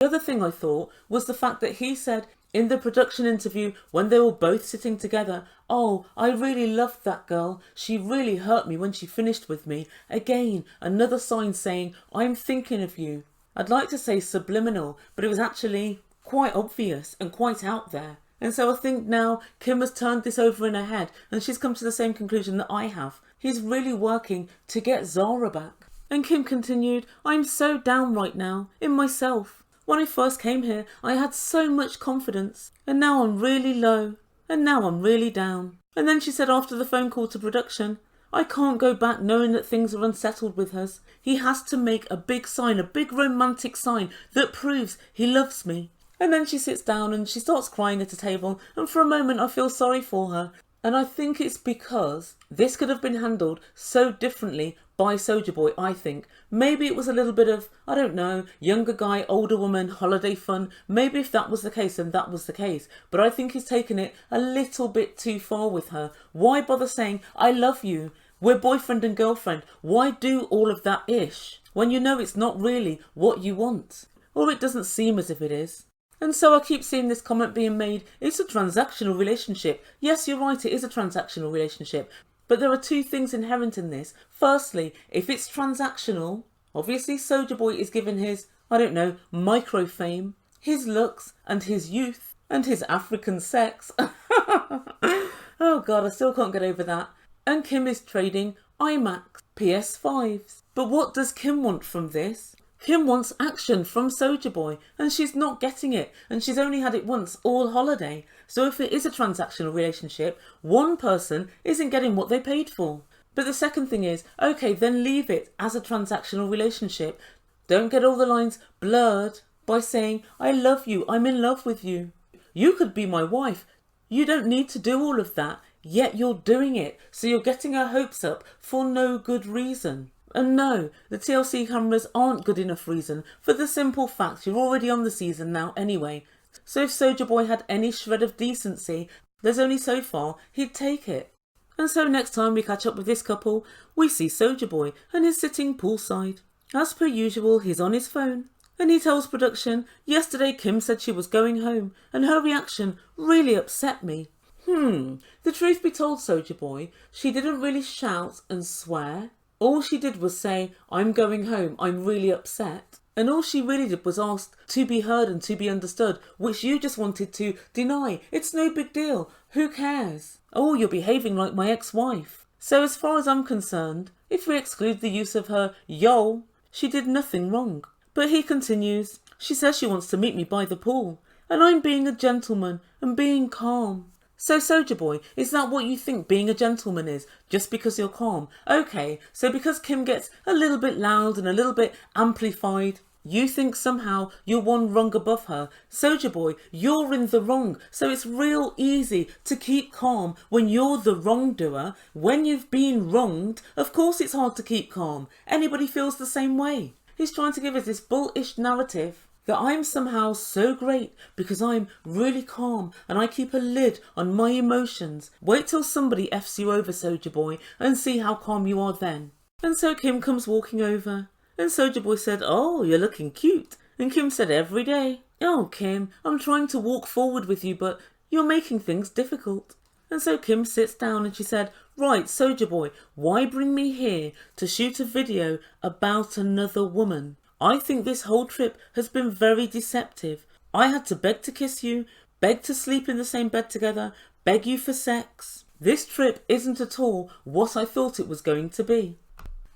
The other thing I thought was the fact that he said in the production interview when they were both sitting together, "Oh, I really loved that girl. She really hurt me when she finished with me." Again, another sign saying, "I'm thinking of you." I'd like to say subliminal, but it was actually quite obvious and quite out there. And so I think now Kim has turned this over in her head and she's come to the same conclusion that I have. He's really working to get Zara back. And Kim continued, "I'm so down right now, in myself. When I first came here, I had so much confidence. And now I'm really low. And now I'm really down." And then she said after the phone call to production, "I can't go back knowing that things are unsettled with us. He has to make a big sign, a big romantic sign that proves he loves me." And then she sits down and she starts crying at a table, and for a moment I feel sorry for her. And I think it's because this could have been handled so differently by Soulja Boy, I think. Maybe it was a little bit of, I don't know, younger guy, older woman, holiday fun. Maybe if that was the case, then that was the case. But I think he's taken it a little bit too far with her. Why bother saying, "I love you, we're boyfriend and girlfriend"? Why do all of that ish when you know it's not really what you want? Or it doesn't seem as if it is. And so I keep seeing this comment being made, it's a transactional relationship. Yes, you're right, it is a transactional relationship. But there are two things inherent in this. Firstly, if it's transactional, obviously Soulja Boy is given his, I don't know, micro fame, his looks and his youth and his African sex. Oh God, I still can't get over that. And Kim is trading iMac PS5s. But what does Kim want from this? Kim wants action from Soulja Boy, and she's not getting it, and she's only had it once all holiday. So if it is a transactional relationship, one person isn't getting what they paid for. But the second thing is, okay, then leave it as a transactional relationship. Don't get all the lines blurred by saying, "I love you, I'm in love with you. You could be my wife." You don't need to do all of that, yet you're doing it. So you're getting her hopes up for no good reason. And no, the TLC cameras aren't good enough reason, for the simple fact you're already on the season now anyway. So if Soulja Boy had any shred of decency, there's only so far he'd take it. And so next time we catch up with this couple, we see Soulja Boy and he's sitting poolside. As per usual, he's on his phone. And he tells production, "Yesterday Kim said she was going home, and her reaction really upset me." The truth be told, Soulja Boy, she didn't really shout and swear. All she did was say, "I'm going home, I'm really upset." And all she really did was ask to be heard and to be understood, which you just wanted to deny. It's no big deal. Who cares? "Oh, you're behaving like my ex-wife." So as far as I'm concerned, if we exclude the use of her yo, she did nothing wrong. But he continues, "She says she wants to meet me by the pool, and I'm being a gentleman and being calm." So Soulja Boy, is that what you think being a gentleman is? Just because you're calm? Okay, so because Kim gets a little bit loud and a little bit amplified, you think somehow you're one rung above her. Soulja Boy, you're in the wrong. So it's real easy to keep calm when you're the wrongdoer. When you've been wronged, of course it's hard to keep calm. Anybody feels the same way. He's trying to give us this bullish narrative that I'm somehow so great because I'm really calm and I keep a lid on my emotions. Wait till somebody F's you over, Soulja Boy, and see how calm you are then. And so Kim comes walking over, and Soulja Boy said, "Oh, you're looking cute." And Kim said, "Every day." "Oh, Kim, I'm trying to walk forward with you, but you're making things difficult." And so Kim sits down and she said, "Right, Soulja Boy, why bring me here to shoot a video about another woman? I think this whole trip has been very deceptive. I had to beg to kiss you, beg to sleep in the same bed together, beg you for sex. This trip isn't at all what I thought it was going to be."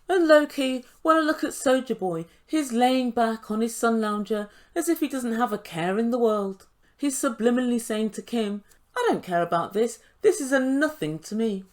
And low-key, when I look at Soulja Boy, he's laying back on his sun lounger as if he doesn't have a care in the world. He's subliminally saying to Kim, "I don't care about this. This is a nothing to me."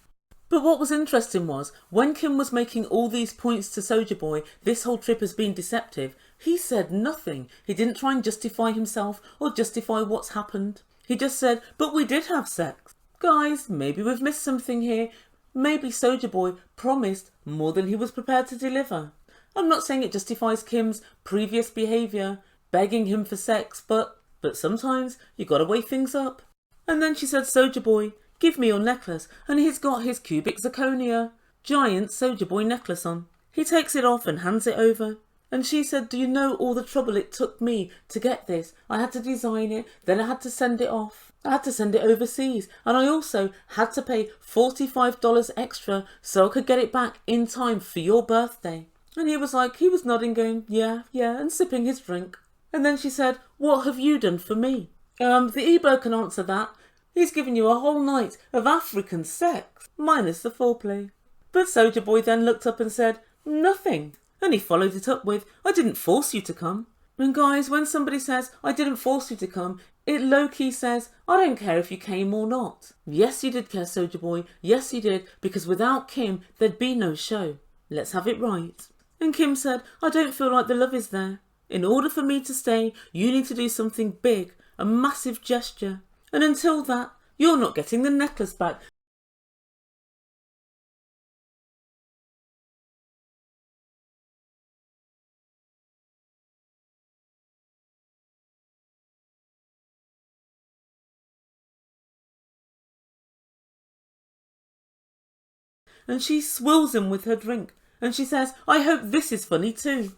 But what was interesting was, when Kim was making all these points to Soulja Boy, this whole trip has been deceptive, he said nothing. He didn't try and justify himself or justify what's happened. He just said, "But we did have sex." Guys, maybe we've missed something here. Maybe Soulja Boy promised more than he was prepared to deliver. I'm not saying it justifies Kim's previous behaviour, begging him for sex, but sometimes you gotta weigh things up. And then she said, "Soulja Boy, give me your necklace," and he's got his cubic zirconia giant Soulja Boy necklace on. He takes it off and hands it over, And she said, do you know all the trouble it took me to get this? I had to design it, then I had to send it off. I had to send it overseas. And I also had to pay $45 extra so I could get it back in time for your birthday. And he was nodding, going, yeah, and sipping his drink. And then she said, what have you done for me? The Ebo can answer that. He's given you a whole night of African sex, minus the foreplay. But Soulja Boy then looked up and said, nothing. And he followed it up with, I didn't force you to come. And guys, when somebody says, I didn't force you to come, it low-key says, I don't care if you came or not. Yes, you did care, Soulja Boy. Yes, you did, because without Kim, there'd be no show. Let's have it right. And Kim said, I don't feel like the love is there. In order for me to stay, you need to do something big, a massive gesture. And until that, you're not getting the necklace back. And she swills him with her drink. And she says, I hope this is funny too.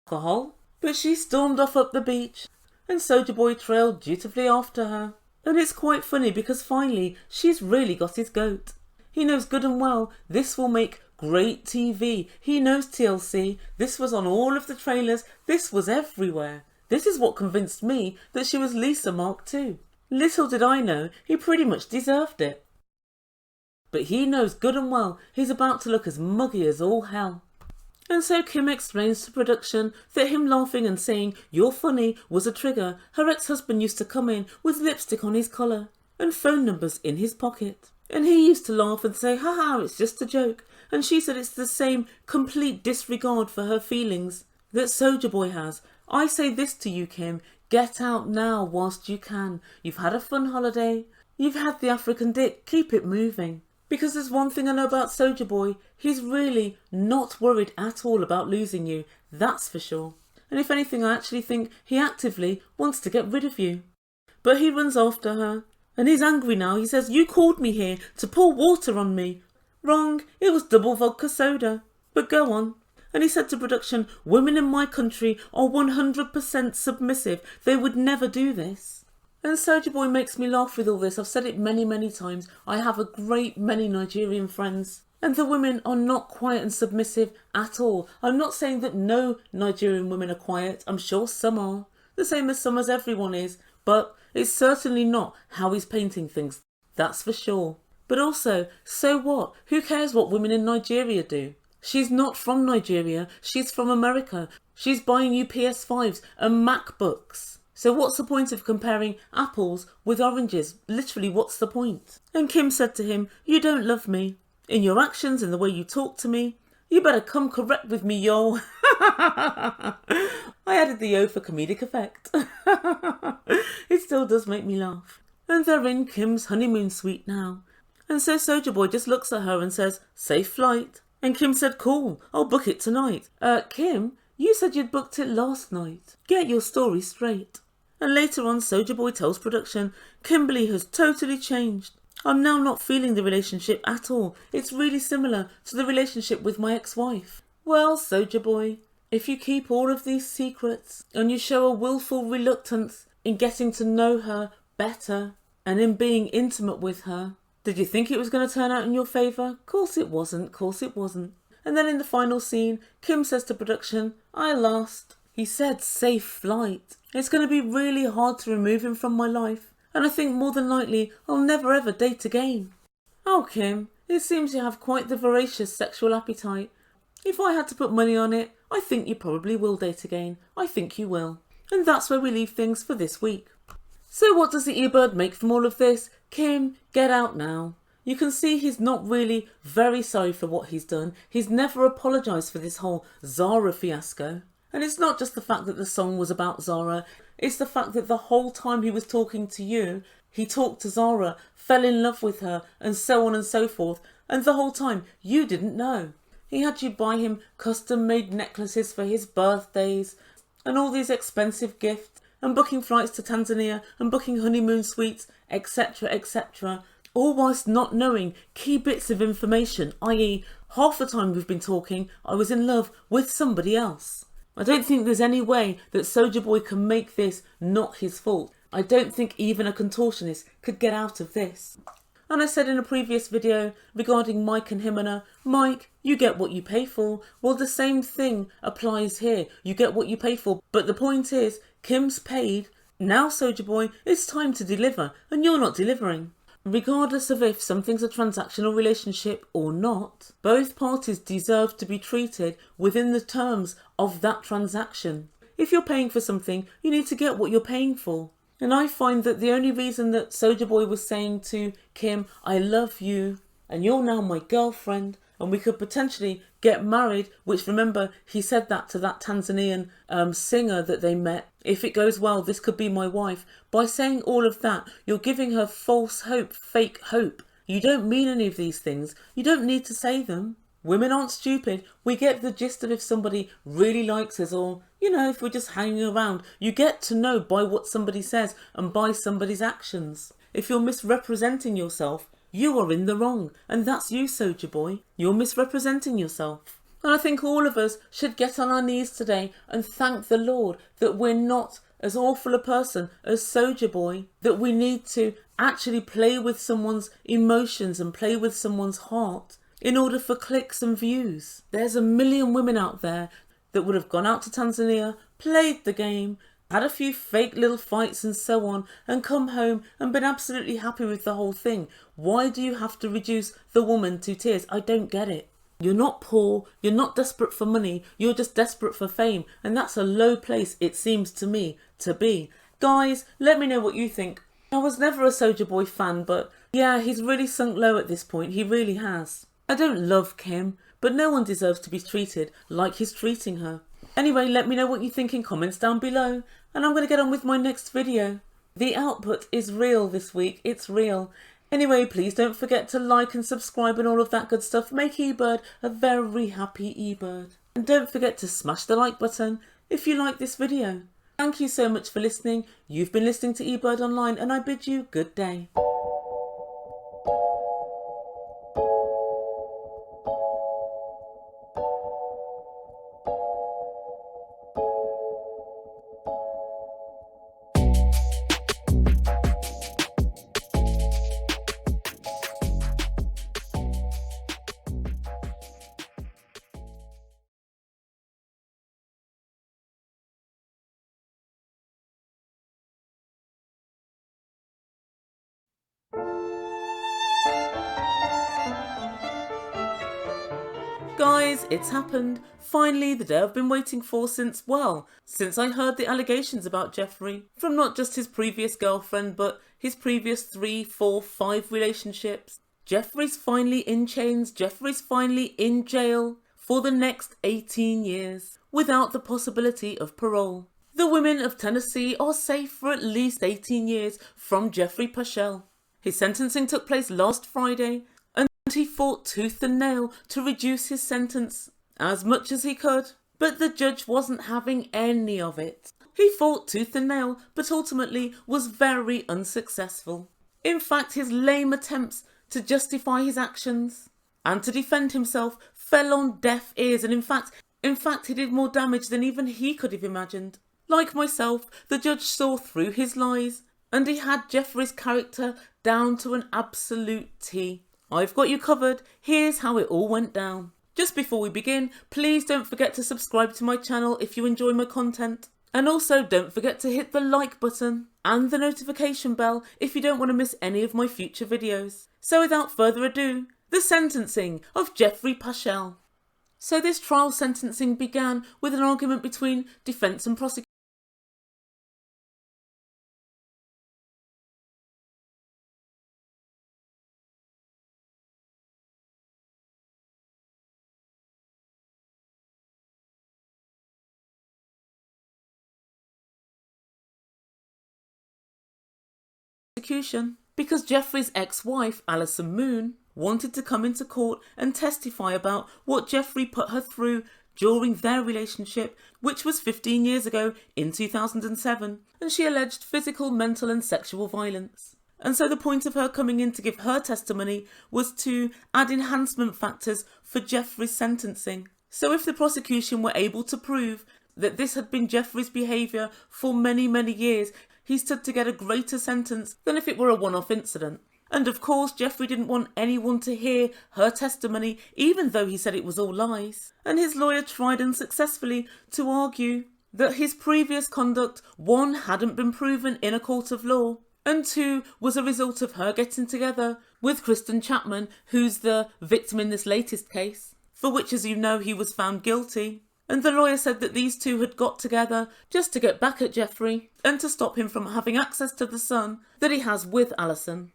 Alcohol. But she stormed off up the beach. And Soulja Boy trailed dutifully after her. And it's quite funny because finally she's really got his goat. He knows good and well this will make great TV. He knows TLC. This was on all of the trailers. This was everywhere. This is what convinced me that she was Lisa Mark II. Little did I know he pretty much deserved it. But he knows good and well he's about to look as muggy as all hell. And so Kim explains to production that him laughing and saying, you're funny, was a trigger. Her ex-husband used to come in with lipstick on his collar and phone numbers in his pocket. And he used to laugh and say, haha, it's just a joke. And she said it's the same complete disregard for her feelings that Soulja Boy has. I say this to you, Kim, get out now whilst you can. You've had a fun holiday. You've had the African dick, keep it moving. Because there's one thing I know about Soulja Boy, he's really not worried at all about losing you, that's for sure. And if anything, I actually think he actively wants to get rid of you. But he runs after her, and he's angry now. He says, you called me here to pour water on me. Wrong, it was double vodka soda. But go on. And he said to production, women in my country are 100% submissive. They would never do this. And Soulja Boy makes me laugh with all this. I've said it many, many times. I have a great many Nigerian friends. And the women are not quiet and submissive at all. I'm not saying that no Nigerian women are quiet. I'm sure some are. The same as some as everyone is. But it's certainly not how he's painting things. That's for sure. But also, so what? Who cares what women in Nigeria do? She's not from Nigeria. She's from America. She's buying you PS5s and MacBooks. So what's the point of comparing apples with oranges? Literally, what's the point? And Kim said to him, you don't love me. In your actions, in the way you talk to me. You better come correct with me, yo. I added the yo for comedic effect. It still does make me laugh. And they're in Kim's honeymoon suite now. And so Soulja Boy just looks at her and says, safe flight. And Kim said, cool, I'll book it tonight. Kim, you said you'd booked it last night. Get your story straight. And later on, Soulja Boy tells production, Kimberly has totally changed. I'm now not feeling the relationship at all. It's really similar to the relationship with my ex-wife. Well, Soulja Boy, if you keep all of these secrets and you show a willful reluctance in getting to know her better and in being intimate with her, did you think it was going to turn out in your favour? Course it wasn't. Course it wasn't. And then in the final scene, Kim says to production, I lost. He said safe flight. It's going to be really hard to remove him from my life. And I think more than likely I'll never ever date again. Oh, Kim, it seems you have quite the voracious sexual appetite. If I had to put money on it, I think you probably will date again. I think you will. And that's where we leave things for this week. So what does the earbird make from all of this? Kim, get out now. You can see he's not really very sorry for what he's done. He's never apologised for this whole Zara fiasco. And it's not just the fact that the song was about Zara. It's the fact that the whole time he was talking to you, he talked to Zara, fell in love with her, and so on and so forth. And the whole time, you didn't know. He had you buy him custom-made necklaces for his birthdays and all these expensive gifts. and booking flights to Tanzania and booking honeymoon suites, etc., etc., all whilst not knowing key bits of information, i.e. half the time we've been talking, I was in love with somebody else. I don't think there's any way that Soulja Boy can make this not his fault. I don't think even a contortionist could get out of this. And I said in a previous video regarding Mike and Himona, Mike, you get what you pay for. Well, the same thing applies here. You get what you pay for. But the point is, Kim's paid. Now, Soulja Boy, it's time to deliver, and you're not delivering. Regardless of if something's a transactional relationship or not, both parties deserve to be treated within the terms of that transaction. If you're paying for something, you need to get what you're paying for. And I find that the only reason that Soulja Boy was saying to Kim, I love you, and you're now my girlfriend, and we could potentially get married, which remember, he said that to that Tanzanian singer that they met. If it goes well, this could be my wife. By saying all of that, you're giving her false hope, fake hope. You don't mean any of these things. You don't need to say them. Women aren't stupid. We get the gist of if somebody really likes us or, if we're just hanging around. You get to know by what somebody says and by somebody's actions. If you're misrepresenting yourself, you are in the wrong. And that's you, Soulja Boy. You're misrepresenting yourself. And I think all of us should get on our knees today and thank the Lord that we're not as awful a person as Soulja Boy, that we need to actually play with someone's emotions and play with someone's heart in order for clicks and views. There's a million women out there that would have gone out to Tanzania, played the game, had a few fake little fights and so on, and come home and been absolutely happy with the whole thing. Why do you have to reduce the woman to tears? I don't get it. You're not poor, you're not desperate for money, you're just desperate for fame, and that's a low place, it seems to me, to be. Guys, let me know what you think. I was never a Soulja Boy fan, but yeah, he's really sunk low at this point, he really has. I don't love Kim, but no one deserves to be treated like he's treating her. Anyway, let me know what you think in comments down below, and I'm going to get on with my next video. The output is real this week, it's real. Anyway, please don't forget to like and subscribe and all of that good stuff. Make eBird a very happy eBird. And don't forget to smash the like button if you like this video. Thank you so much for listening. You've been listening to eBird Online and I bid you good day. Guys, it's happened. Finally, the day I've been waiting for since I heard the allegations about Jeffrey. From not just his previous girlfriend, but his previous 3, 4, 5 relationships. Jeffrey's finally in chains. Jeffrey's finally in jail for the next 18 years, without the possibility of parole. The women of Tennessee are safe for at least 18 years from Jeffrey Paschal. His sentencing took place last Friday, and he fought tooth and nail to reduce his sentence as much as he could. But the judge wasn't having any of it. He fought tooth and nail, but ultimately was very unsuccessful. In fact, his lame attempts to justify his actions and to defend himself fell on deaf ears, and in fact he did more damage than even he could have imagined. Like myself, the judge saw through his lies, and he had Jeffrey's character down to an absolute T. I've got you covered. Here's how it all went down. Just before we begin, please don't forget to subscribe to my channel if you enjoy my content. And also don't forget to hit the like button and the notification bell if you don't want to miss any of my future videos. So without further ado, the sentencing of Jeffrey Paschal. So this trial sentencing began with an argument between defence and prosecution. Because Jeffrey's ex-wife, Alison Moon, wanted to come into court and testify about what Jeffrey put her through during their relationship, which was 15 years ago in 2007, and she alleged physical, mental and sexual violence. And so the point of her coming in to give her testimony was to add enhancement factors for Jeffrey's sentencing. So if the prosecution were able to prove that this had been Jeffrey's behaviour for many, many years, he stood to get a greater sentence than if it were a one-off incident. And of course, Jeffrey didn't want anyone to hear her testimony, even though he said it was all lies. And his lawyer tried unsuccessfully to argue that his previous conduct, one, hadn't been proven in a court of law, and two, was a result of her getting together with Kristen Chapman, who's the victim in this latest case, for which, as you know, he was found guilty. And the lawyer said that these two had got together just to get back at Jeffrey and to stop him from having access to the son that he has with Alison.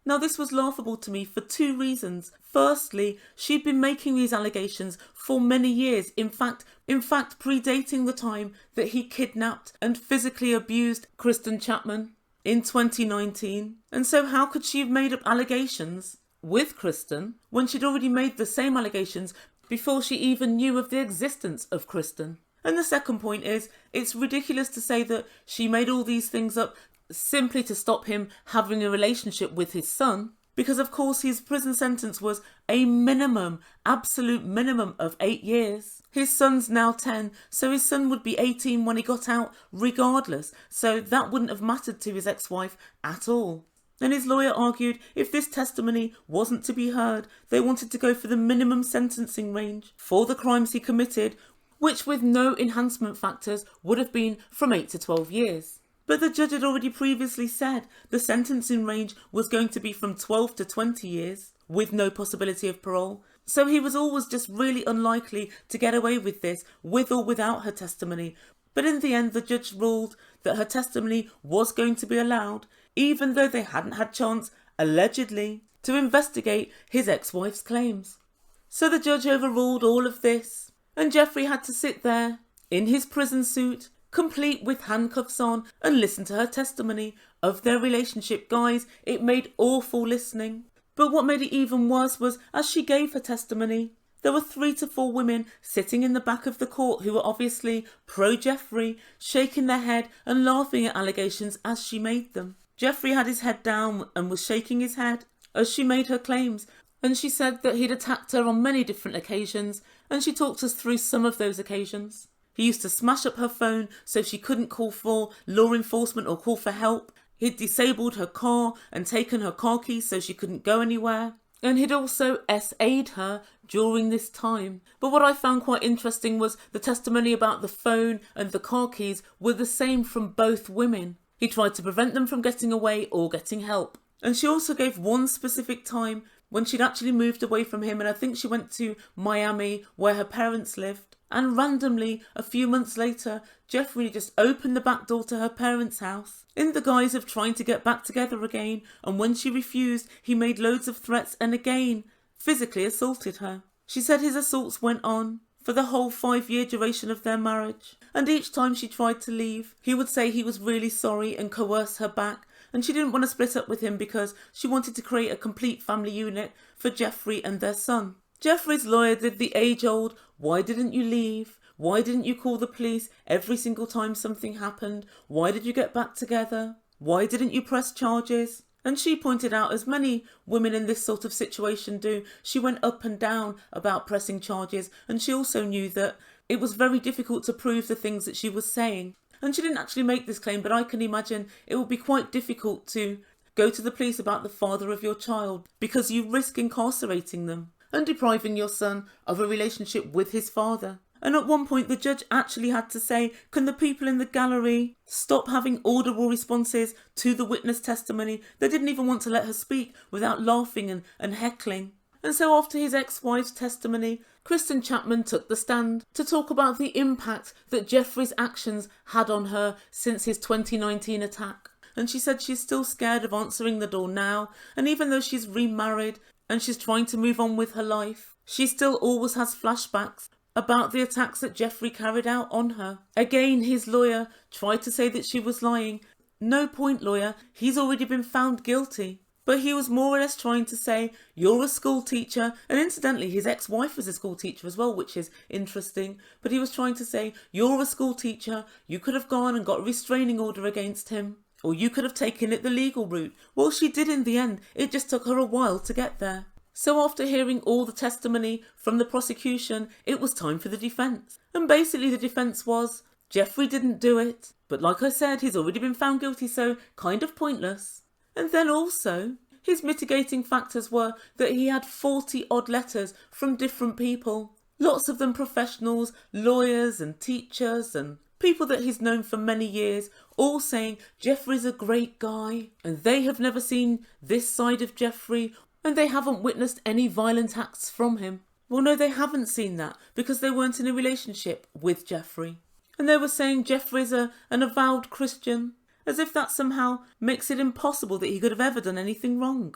Now, this was laughable to me for two reasons. Firstly, she'd been making these allegations for many years, in fact predating the time that he kidnapped and physically abused Kristen Chapman in 2019. And so how could she have made up allegations with Kristen when she'd already made the same allegations before she even knew of the existence of Kristen? And the second point is, it's ridiculous to say that she made all these things up simply to stop him having a relationship with his son, because of course his prison sentence was a minimum, absolute minimum of 8 years. His son's now 10, so his son would be 18 when he got out regardless, so that wouldn't have mattered to his ex-wife at all. And his lawyer argued if this testimony wasn't to be heard, they wanted to go for the minimum sentencing range for the crimes he committed, which with no enhancement factors would have been from 8 to 12 years. But the judge had already previously said the sentencing range was going to be from 12 to 20 years, with no possibility of parole. So he was always just really unlikely to get away with this, with or without her testimony. But in the end, the judge ruled that her testimony was going to be allowed, even though they hadn't had chance, allegedly, to investigate his ex-wife's claims. So the judge overruled all of this, and Jeffrey had to sit there, in his prison suit, complete with handcuffs on, and listen to her testimony of their relationship. Guys, it made awful listening. But what made it even worse was, as she gave her testimony, there were 3 to 4 women sitting in the back of the court who were obviously pro-Jeffrey, shaking their head and laughing at allegations as she made them. Jeffrey had his head down and was shaking his head as she made her claims, and she said that he'd attacked her on many different occasions, and she talked us through some of those occasions. He used to smash up her phone so she couldn't call for law enforcement or call for help. He'd disabled her car and taken her car keys so she couldn't go anywhere. And he'd also SA'd her during this time. But what I found quite interesting was the testimony about the phone and the car keys were the same from both women. He tried to prevent them from getting away or getting help. And she also gave one specific time when she'd actually moved away from him, and I think she went to Miami where her parents lived. And randomly, a few months later, Jeffrey just opened the back door to her parents' house in the guise of trying to get back together again, and when she refused, he made loads of threats and again physically assaulted her. She said his assaults went on for the whole 5-year duration of their marriage, and each time she tried to leave, he would say he was really sorry and coerce her back, and she didn't want to split up with him because she wanted to create a complete family unit for Jeffrey and their son. Jeffrey's lawyer did the age-old, why didn't you leave? Why didn't you call the police every single time something happened? Why did you get back together? Why didn't you press charges? And she pointed out, as many women in this sort of situation do, she went up and down about pressing charges, and she also knew that it was very difficult to prove the things that she was saying. And she didn't actually make this claim, but I can imagine it would be quite difficult to go to the police about the father of your child because you risk incarcerating them and depriving your son of a relationship with his father. And at one point the judge actually had to say, can the people in the gallery stop having audible responses to the witness testimony? They didn't even want to let her speak without laughing and heckling. And so after his ex-wife's testimony, Kristen Chapman took the stand to talk about the impact that Jeffrey's actions had on her since his 2019 attack. And she said she's still scared of answering the door now, and even though she's remarried and she's trying to move on with her life, she still always has flashbacks about the attacks that Jeffrey carried out on her. Again, his lawyer tried to say that she was lying. No point, lawyer. He's already been found guilty. But he was more or less trying to say, you're a school teacher, and incidentally his ex-wife was a school teacher as well, which is interesting. But he was trying to say, you're a school teacher, you could have gone and got a restraining order against him, or you could have taken it the legal route. Well, she did in the end, it just took her a while to get there. So after hearing all the testimony from the prosecution, it was time for the defence. And basically the defence was, Jeffrey didn't do it, but like I said, he's already been found guilty, so kind of pointless. And then also, his mitigating factors were that he had 40 odd letters from different people. Lots of them professionals, lawyers and teachers and people that he's known for many years, all saying Jeffrey's a great guy and they have never seen this side of Jeffrey and they haven't witnessed any violent acts from him. Well, no, they haven't seen that because they weren't in a relationship with Jeffrey. And they were saying Jeffrey's an avowed Christian, as if that somehow makes it impossible that he could have ever done anything wrong.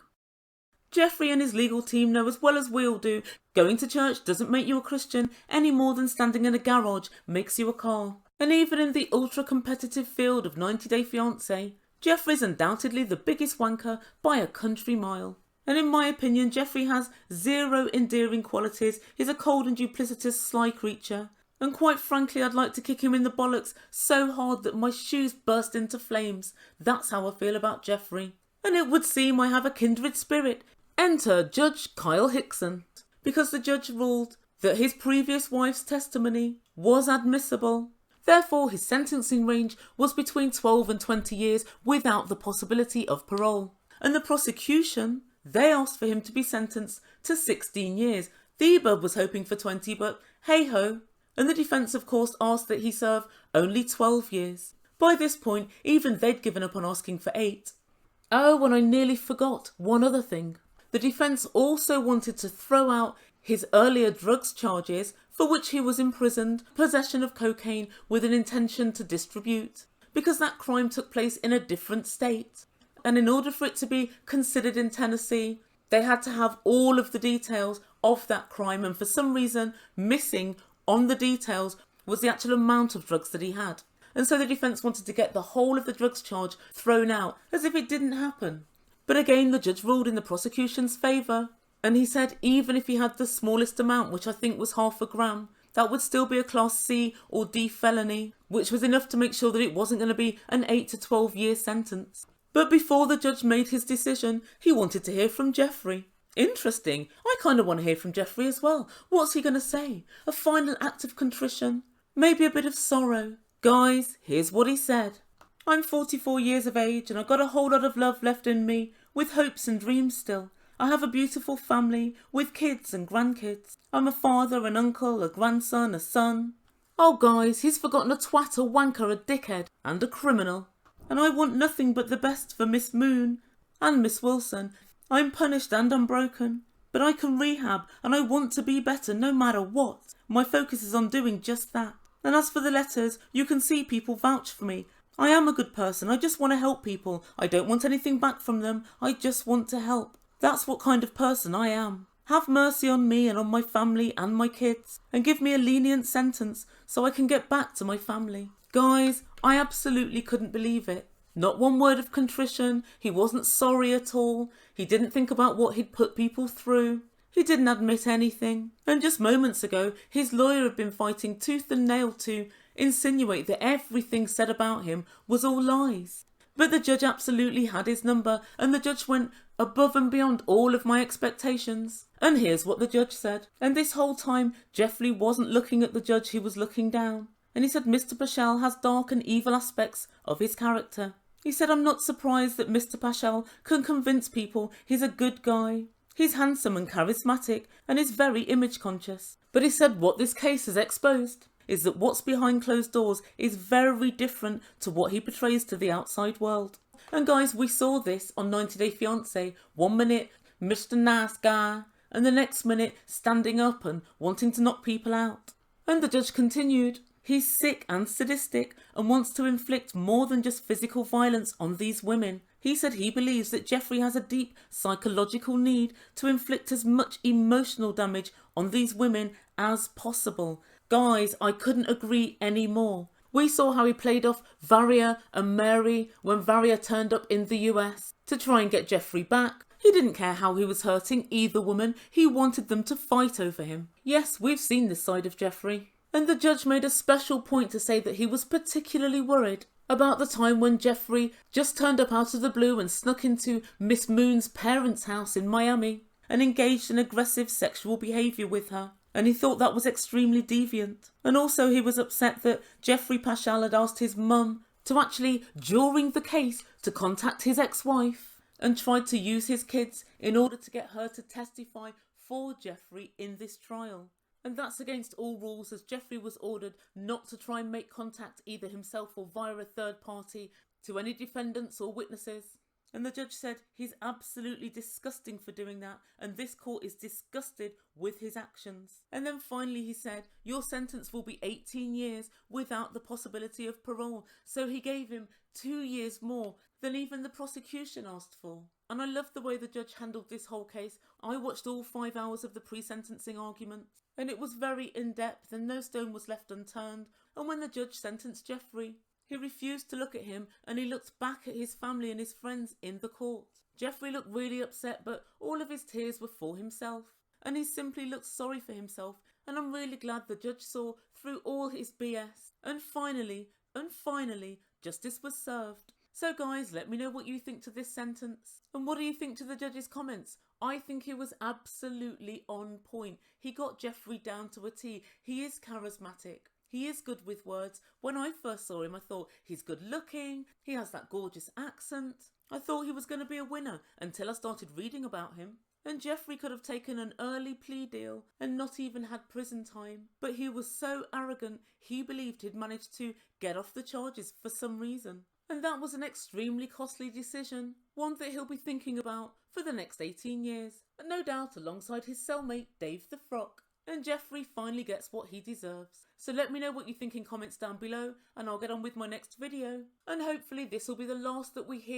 Jeffrey and his legal team know as well as we all do, going to church doesn't make you a Christian any more than standing in a garage makes you a car. And even in the ultra-competitive field of 90 Day Fiancé, Jeffrey's undoubtedly the biggest wanker by a country mile. And in my opinion, Jeffrey has zero endearing qualities. He's a cold and duplicitous sly creature. And quite frankly, I'd like to kick him in the bollocks so hard that my shoes burst into flames. That's how I feel about Jeffrey. And it would seem I have a kindred spirit. Enter Judge Kyle Hickson. Because the judge ruled that his previous wife's testimony was admissible. Therefore, his sentencing range was between 12 and 20 years without the possibility of parole. And the prosecution, they asked for him to be sentenced to 16 years. The bub was hoping for 20, but hey-ho. And the defence, of course, asked that he serve only 12 years. By this point, even they'd given up on asking for 8. Oh, and I nearly forgot one other thing. The defence also wanted to throw out his earlier drugs charges for which he was imprisoned, possession of cocaine with an intention to distribute, because that crime took place in a different state. And in order for it to be considered in Tennessee, they had to have all of the details of that crime, and for some reason, missing on the details was the actual amount of drugs that he had. And so the defence wanted to get the whole of the drugs charge thrown out, as if it didn't happen. But again, the judge ruled in the prosecution's favour. And he said even if he had the smallest amount, which I think was half a gram, that would still be a Class C or D felony, which was enough to make sure that it wasn't going to be an 8 to 12 year sentence. But before the judge made his decision, he wanted to hear from Jeffrey. Interesting. I kind of want to hear from Jeffrey as well. What's he going to say? A final act of contrition? Maybe a bit of sorrow? Guys, here's what he said. I'm 44 years of age and I've got a whole lot of love left in me, with hopes and dreams still. I have a beautiful family with kids and grandkids. I'm a father, an uncle, a grandson, a son. Oh guys, he's forgotten a twat, a wanker, a dickhead and a criminal. And I want nothing but the best for Miss Moon and Miss Wilson. I'm punished and I'm broken, but I can rehab and I want to be better no matter what. My focus is on doing just that. And as for the letters, you can see people vouch for me. I am a good person. I just want to help people. I don't want anything back from them. I just want to help. That's what kind of person I am. Have mercy on me and on my family and my kids, and give me a lenient sentence so I can get back to my family. Guys, I absolutely couldn't believe it. Not one word of contrition. He wasn't sorry at all. He didn't think about what he'd put people through. He didn't admit anything. And just moments ago, his lawyer had been fighting tooth and nail to insinuate that everything said about him was all lies. But the judge absolutely had his number, and the judge went above and beyond all of my expectations. And here's what the judge said. And this whole time, Jeffrey wasn't looking at the judge, he was looking down. And he said Mr. Paschal has dark and evil aspects of his character. He said, I'm not surprised that Mr. Paschal can convince people he's a good guy. He's handsome and charismatic and is very image conscious. But he said what this case has exposed is that what's behind closed doors is very different to what he portrays to the outside world. And guys, we saw this on 90 Day Fiancé. 1 minute, Mr. Nice Guy, and the next minute, standing up and wanting to knock people out. And the judge continued, he's sick and sadistic and wants to inflict more than just physical violence on these women. He said he believes that Jeffrey has a deep psychological need to inflict as much emotional damage on these women as possible. Guys, I couldn't agree any more. We saw how he played off Varia and Mary when Varia turned up in the US to try and get Jeffrey back. He didn't care how he was hurting either woman, he wanted them to fight over him. Yes, we've seen this side of Jeffrey. And the judge made a special point to say that he was particularly worried about the time when Jeffrey just turned up out of the blue and snuck into Miss Moon's parents' house in Miami and engaged in aggressive sexual behaviour with her. And he thought that was extremely deviant. And also he was upset that Jeffrey Paschal had asked his mum to actually, during the case, to contact his ex-wife and tried to use his kids in order to get her to testify for Jeffrey in this trial. And that's against all rules, as Jeffrey was ordered not to try and make contact either himself or via a third party to any defendants or witnesses. And the judge said he's absolutely disgusting for doing that, and this court is disgusted with his actions. And then finally he said, your sentence will be 18 years without the possibility of parole. So he gave him 2 years more than even the prosecution asked for. And I love the way the judge handled this whole case. I watched all 5 hours of the pre-sentencing argument, and it was very in-depth and no stone was left unturned. And when the judge sentenced Jeffrey, he refused to look at him and he looked back at his family and his friends in the court. Jeffrey looked really upset, but all of his tears were for himself. And he simply looked sorry for himself, and I'm really glad the judge saw through all his BS. And finally, justice was served. So guys, let me know what you think to this sentence. And what do you think to the judge's comments? I think he was absolutely on point. He got Jeffrey down to a T. He is charismatic. He is good with words. When I first saw him, I thought he's good looking. He has that gorgeous accent. I thought he was going to be a winner until I started reading about him. And Jeffrey could have taken an early plea deal and not even had prison time. But he was so arrogant, he believed he'd managed to get off the charges for some reason. And that was an extremely costly decision, one that he'll be thinking about for the next 18 years. But no doubt alongside his cellmate, Dave the Frock. And Jeffrey finally gets what he deserves. So let me know what you think in comments down below, and I'll get on with my next video. And hopefully this will be the last that we hear